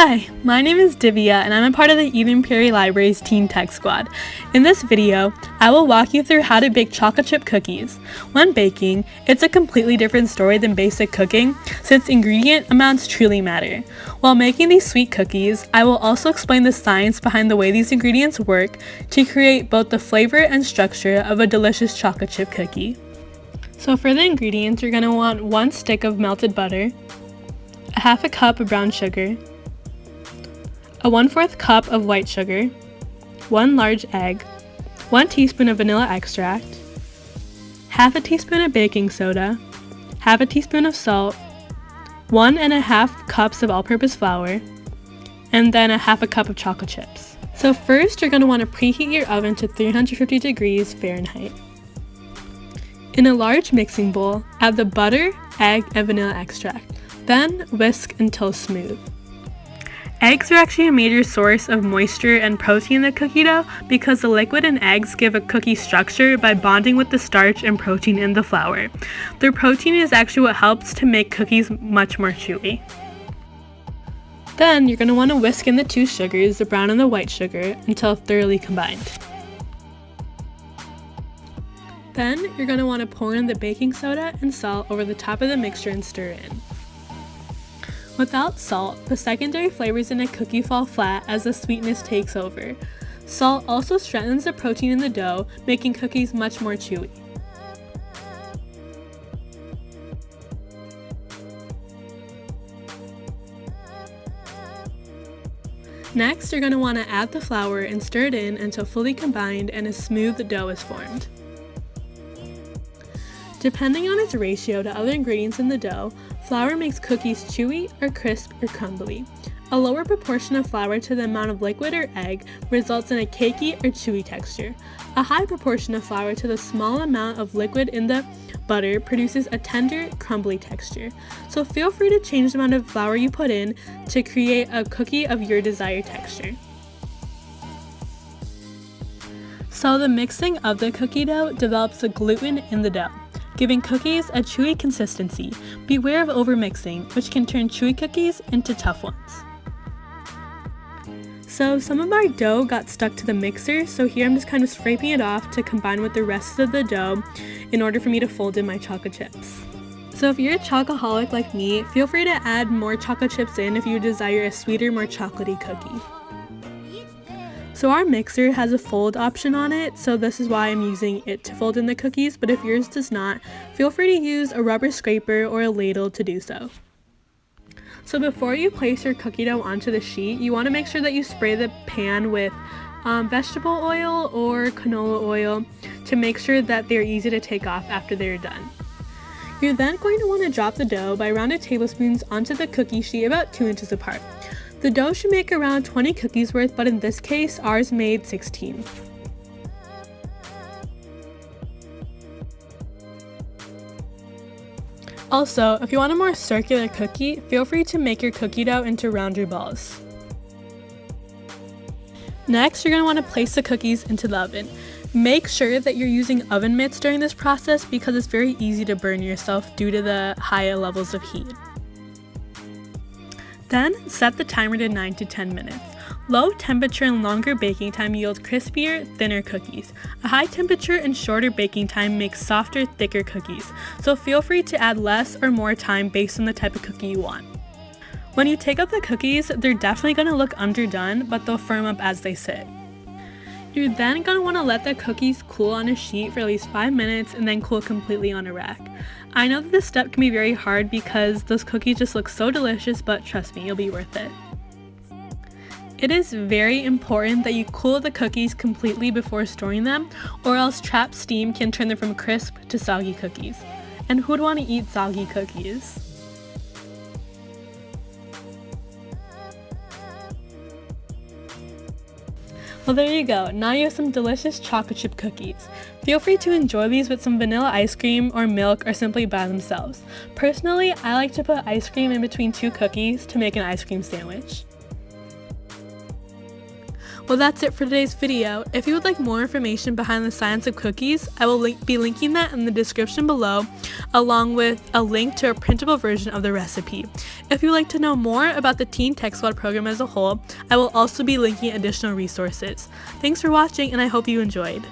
Hi, my name is Divya and I'm a part of the Prairie Library's Teen Tech Squad. In this video, I will walk you through how to bake chocolate chip cookies. When baking, it's a completely different story than basic cooking, since ingredient amounts truly matter. While making these sweet cookies, I will also explain the science behind the way these ingredients work to create both the flavor and structure of a delicious chocolate chip cookie. So for the ingredients, you're going to want 1 stick of melted butter, a half a cup of brown sugar, a 1/4 cup of white sugar, 1 large egg, 1 teaspoon of vanilla extract, half a teaspoon of baking soda, half a teaspoon of salt, 1½ cups of all-purpose flour, and then a half a cup of chocolate chips. So first, you're going to want to preheat your oven to 350 degrees Fahrenheit. In a large mixing bowl, add the butter, egg, and vanilla extract. Then whisk until smooth. Eggs are actually a major source of moisture and protein in the cookie dough because the liquid in eggs give a cookie structure by bonding with the starch and protein in the flour. The protein is actually what helps to make cookies much more chewy. Then you're going to want to whisk in the 2 sugars, the brown and the white sugar, until thoroughly combined. Then you're going to want to pour in the baking soda and salt over the top of the mixture and stir in. Without salt, the secondary flavors in a cookie fall flat as the sweetness takes over. Salt also strengthens the protein in the dough, making cookies much more chewy. Next, you're going to want to add the flour and stir it in until fully combined and a smooth dough is formed. Depending on its ratio to other ingredients in the dough, flour makes cookies chewy or crisp or crumbly. A lower proportion of flour to the amount of liquid or egg results in a cakey or chewy texture. A high proportion of flour to the small amount of liquid in the butter produces a tender, crumbly texture. So feel free to change the amount of flour you put in to create a cookie of your desired texture. So the mixing of the cookie dough develops the gluten in the dough, giving cookies a chewy consistency. Beware of overmixing, which can turn chewy cookies into tough ones. So some of our dough got stuck to the mixer, so here I'm just kind of scraping it off to combine with the rest of the dough in order for me to fold in my chocolate chips. So if you're a chocoholic like me, feel free to add more chocolate chips in if you desire a sweeter, more chocolatey cookie. So our mixer has a fold option on it, so this is why I'm using it to fold in the cookies, but if yours does not, feel free to use a rubber scraper or a ladle to do so. So before you place your cookie dough onto the sheet, you want to make sure that you spray the pan with vegetable oil or canola oil to make sure that they're easy to take off after they're done. You're then going to want to drop the dough by rounded tablespoons onto the cookie sheet about 2 inches apart. The dough should make around 20 cookies worth, but in this case, ours made 16. Also, if you want a more circular cookie, feel free to make your cookie dough into rounder balls. Next, you're going to want to place the cookies into the oven. Make sure that you're using oven mitts during this process because it's very easy to burn yourself due to the high levels of heat. Then, set the timer to 9 to 10 minutes. Low temperature and longer baking time yield crispier, thinner cookies. A high temperature and shorter baking time makes softer, thicker cookies, so feel free to add less or more time based on the type of cookie you want. When you take out the cookies, they're definitely going to look underdone, but they'll firm up as they sit. You're then going to want to let the cookies cool on a sheet for at least 5 minutes and then cool completely on a rack. I know that this step can be very hard because those cookies just look so delicious, but trust me, you'll be worth it. It is very important that you cool the cookies completely before storing them, or else trapped steam can turn them from crisp to soggy cookies. And who'd want to eat soggy cookies? Well, there you go. Now you have some delicious chocolate chip cookies. Feel free to enjoy these with some vanilla ice cream or milk or simply by themselves. Personally, I like to put ice cream in between 2 cookies to make an ice cream sandwich. Well, that's it for today's video. If you would like more information behind the science of cookies, I will be linking that in the description below, along with a link to a printable version of the recipe. If you would like to know more about the Teen Tech Squad program as a whole, I will also be linking additional resources. Thanks for watching, and I hope you enjoyed.